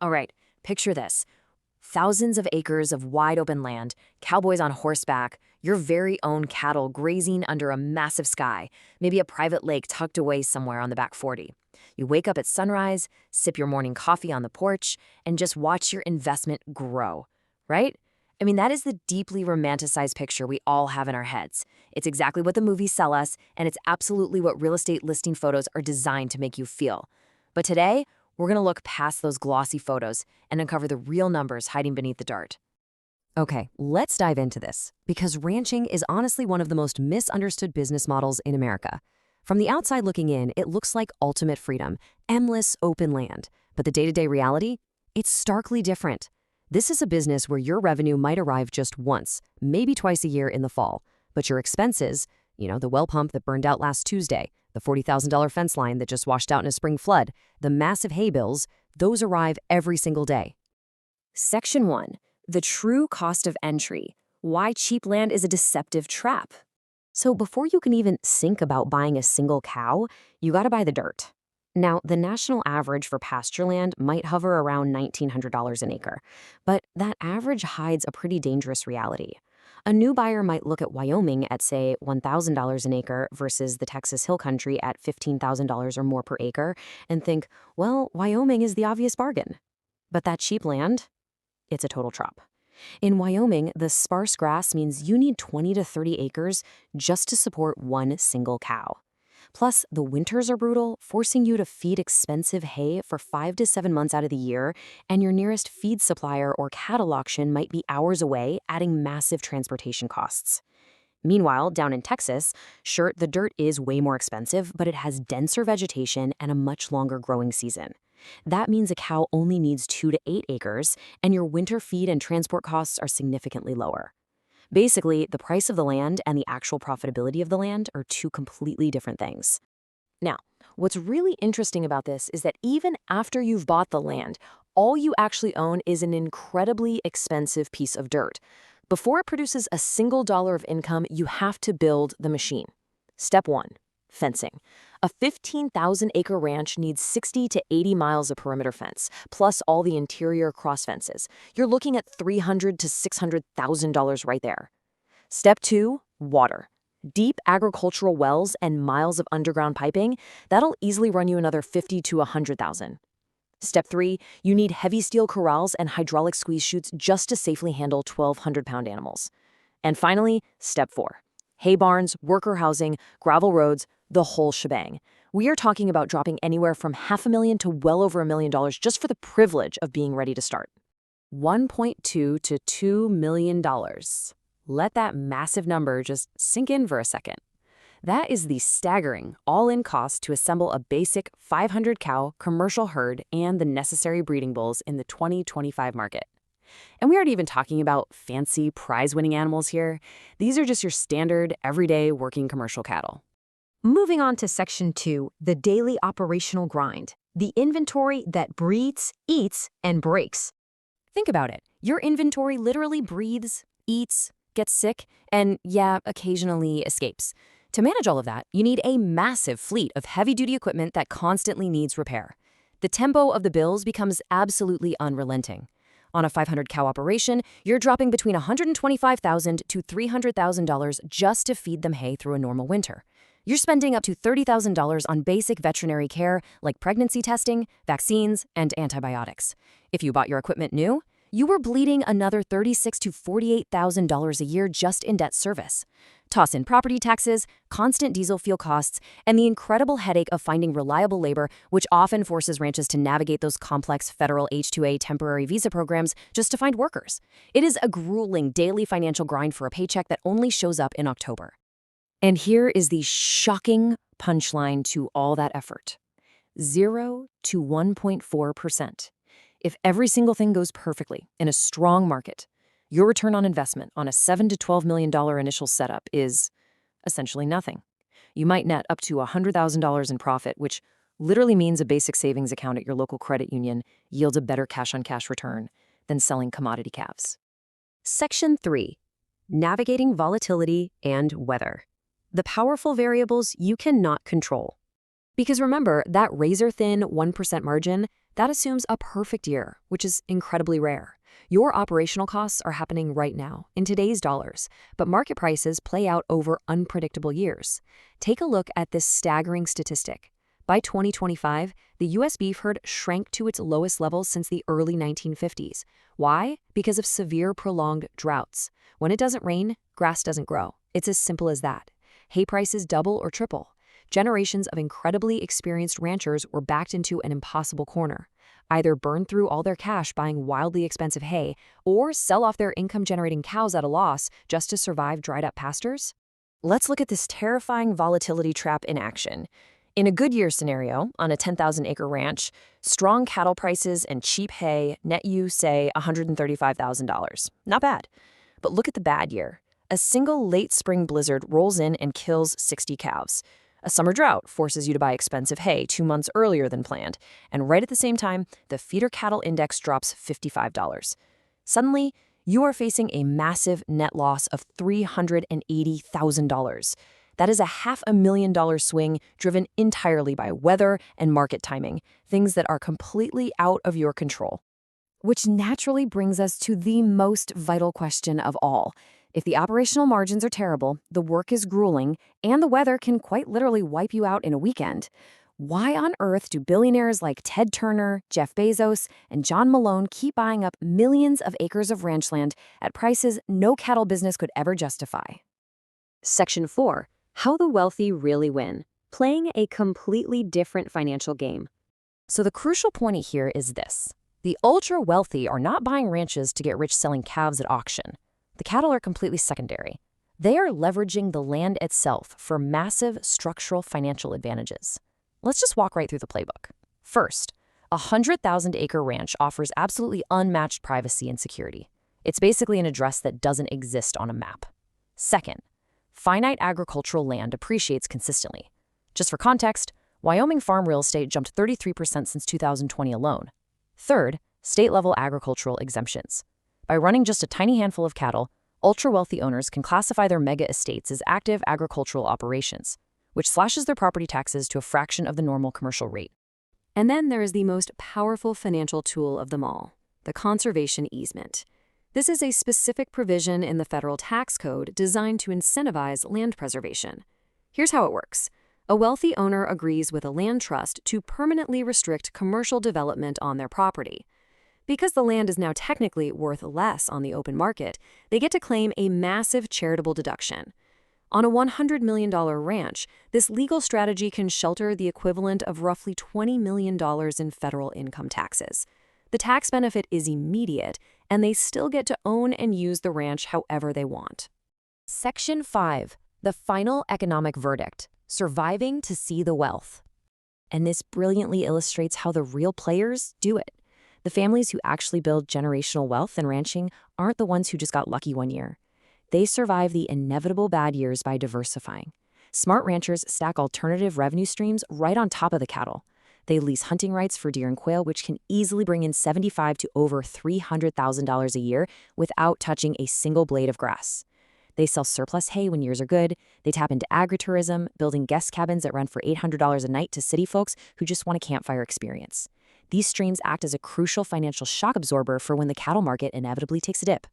All right, picture this. Thousands of acres of wide open land, cowboys on horseback, your very own cattle grazing under a massive sky, maybe a private lake tucked away somewhere on the back 40. You wake up at sunrise, sip your morning coffee on the porch, and just watch your investment grow, right? I mean, that is the deeply romanticized picture we all have in our heads. It's exactly what the movies sell us, and it's absolutely what real estate listing photos are designed to make you feel. But today, we're going to look past those glossy photos and uncover the real numbers hiding beneath the dirt. Okay, let's dive into this, because ranching is honestly one of the most misunderstood business models in America. From the outside looking in, it looks like ultimate freedom, endless open land. But the day-to-day reality? It's starkly different. This is a business where your revenue might arrive just once, maybe twice a year in the fall. But your expenses, the well pump that burned out last Tuesday, the $40,000 fence line that just washed out in a spring flood, the massive hay bills, those arrive every single day. Section 1. The true cost of entry. Why cheap land is a deceptive trap. So before you can even think about buying a single cow, you gotta buy the dirt. Now, the national average for pasture land might hover around $1,900 an acre, but that average hides a pretty dangerous reality. A new buyer might look at Wyoming at, say, $1,000 an acre versus the Texas Hill Country at $15,000 or more per acre and think, well, Wyoming is the obvious bargain. But that cheap land? It's a total trap. In Wyoming, the sparse grass means you need 20 to 30 acres just to support one single cow. Plus, the winters are brutal, forcing you to feed expensive hay for 5 to 7 months out of the year, and your nearest feed supplier or cattle auction might be hours away, adding massive transportation costs. Meanwhile, down in Texas, sure, the dirt is way more expensive, but it has denser vegetation and a much longer growing season. That means a cow only needs 2 to 8 acres, and your winter feed and transport costs are significantly lower. Basically, the price of the land and the actual profitability of the land are two completely different things. Now, what's really interesting about this is that even after you've bought the land, all you actually own is an incredibly expensive piece of dirt. Before it produces a single dollar of income, you have to build the machine. Step 1. Fencing. A 15,000-acre ranch needs 60 to 80 miles of perimeter fence, plus all the interior cross fences. You're looking at $300,000 to $600,000 right there. Step 2, water. Deep agricultural wells and miles of underground piping, that'll easily run you another $50,000 to $100,000. Step 3, you need heavy steel corrals and hydraulic squeeze chutes just to safely handle 1,200-pound animals. And finally, Step 4, hay barns, worker housing, gravel roads, the whole shebang. We are talking about dropping anywhere from $500,000 to well over $1 million just for the privilege of being ready to start. $1.2 to $2 million. Let that massive number just sink in for a second. That is the staggering all-in cost to assemble a basic 500-cow commercial herd and the necessary breeding bulls in the 2025 market. And we aren't even talking about fancy prize-winning animals here. These are just your standard, everyday working commercial cattle. Moving on to Section 2, the daily operational grind, the inventory that breathes, eats, and breaks. Think about it. Your inventory literally breathes, eats, gets sick, and, occasionally escapes. To manage all of that, you need a massive fleet of heavy-duty equipment that constantly needs repair. The tempo of the bills becomes absolutely unrelenting. On a 500-cow operation, you're dropping between $125,000 to $300,000 just to feed them hay through a normal winter. You're spending up to $30,000 on basic veterinary care like pregnancy testing, vaccines, and antibiotics. If you bought your equipment new, you were bleeding another $36,000 to $48,000 a year just in debt service. Toss in property taxes, constant diesel fuel costs, and the incredible headache of finding reliable labor, which often forces ranches to navigate those complex federal H-2A temporary visa programs just to find workers. It is a grueling daily financial grind for a paycheck that only shows up in October. And here is the shocking punchline to all that effort. 0 to 1.4%. If every single thing goes perfectly in a strong market, your return on investment on a $7 to $12 million initial setup is essentially nothing. You might net up to $100,000 in profit, which literally means a basic savings account at your local credit union yields a better cash-on-cash return than selling commodity calves. Section 3. Navigating volatility and weather. The powerful variables you cannot control. Because remember, that razor-thin 1% margin, That assumes a perfect year, which is incredibly rare. Your operational costs are happening right now, in today's dollars, but market prices play out over unpredictable years. Take a look at this staggering statistic. By 2025, the U.S. beef herd shrank to its lowest levels since the early 1950s. Why? Because of severe prolonged droughts. When it doesn't rain, grass doesn't grow. It's as simple as that. Hay prices double or triple. Generations of incredibly experienced ranchers were backed into an impossible corner. Either burn through all their cash buying wildly expensive hay, or sell off their income-generating cows at a loss just to survive dried-up pastures? Let's look at this terrifying volatility trap in action. In a good year scenario, on a 10,000-acre ranch, strong cattle prices and cheap hay net you, say, $135,000. Not bad. But look at the bad year. A single late spring blizzard rolls in and kills 60 calves. A summer drought forces you to buy expensive hay 2 months earlier than planned, and right at the same time, the feeder cattle index drops $55. Suddenly, you are facing a massive net loss of $380,000. That is a $500,000 swing driven entirely by weather and market timing, things that are completely out of your control. Which naturally brings us to the most vital question of all. If the operational margins are terrible, the work is grueling, and the weather can quite literally wipe you out in a weekend, why on earth do billionaires like Ted Turner, Jeff Bezos, and John Malone keep buying up millions of acres of ranch land at prices no cattle business could ever justify? Section 4. How the wealthy really win. Playing a completely different financial game. So the crucial point here is this. The ultra-wealthy are not buying ranches to get rich selling calves at auction. The cattle are completely secondary. They are leveraging the land itself for massive structural financial advantages. Let's just walk right through the playbook. First, a 100,000-acre ranch offers absolutely unmatched privacy and security. It's basically an address that doesn't exist on a map. Second, finite agricultural land appreciates consistently. Just for context, Wyoming farm real estate jumped 33% since 2020 alone. Third, state-level agricultural exemptions. By running just a tiny handful of cattle, ultra-wealthy owners can classify their mega estates as active agricultural operations, which slashes their property taxes to a fraction of the normal commercial rate. And then there is the most powerful financial tool of them all, the conservation easement. This is a specific provision in the federal tax code designed to incentivize land preservation. Here's how it works. A wealthy owner agrees with a land trust to permanently restrict commercial development on their property. Because the land is now technically worth less on the open market, they get to claim a massive charitable deduction. On a $100 million ranch, this legal strategy can shelter the equivalent of roughly $20 million in federal income taxes. The tax benefit is immediate, and they still get to own and use the ranch however they want. Section 5. The final economic verdict. Surviving to see the wealth. And this brilliantly illustrates how the real players do it. The families who actually build generational wealth in ranching aren't the ones who just got lucky one year. They survive the inevitable bad years by diversifying. Smart ranchers stack alternative revenue streams right on top of the cattle. They lease hunting rights for deer and quail, which can easily bring in $75,000 to over $300,000 a year without touching a single blade of grass. They sell surplus hay when years are good. They tap into agritourism, building guest cabins that rent for $800 a night to city folks who just want a campfire experience. These streams act as a crucial financial shock absorber for when the cattle market inevitably takes a dip.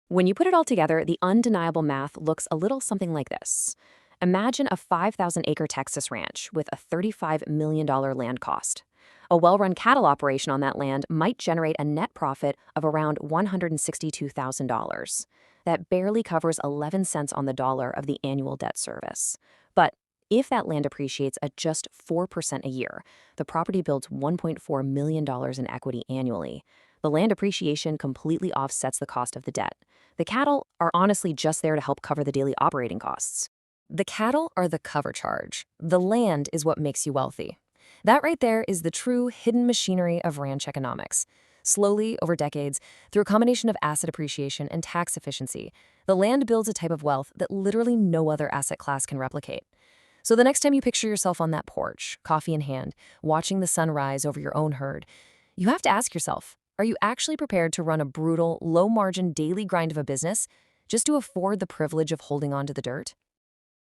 When you put it all together, the undeniable math looks a little something like this. Imagine a 5,000-acre Texas ranch with a $35 million land cost. A well-run cattle operation on that land might generate a net profit of around $162,000. That barely covers 11 cents on the dollar of the annual debt service. But if that land appreciates at just 4% a year, the property builds $1.4 million in equity annually. The land appreciation completely offsets the cost of the debt. The cattle are honestly just there to help cover the daily operating costs. The cattle are the cover charge. The land is what makes you wealthy. That right there is the true hidden machinery of ranch economics. Slowly, over decades, through a combination of asset appreciation and tax efficiency, the land builds a type of wealth that literally no other asset class can replicate. So the next time you picture yourself on that porch, coffee in hand, watching the sun rise over your own herd, you have to ask yourself, are you actually prepared to run a brutal, low-margin daily grind of a business just to afford the privilege of holding on to the dirt?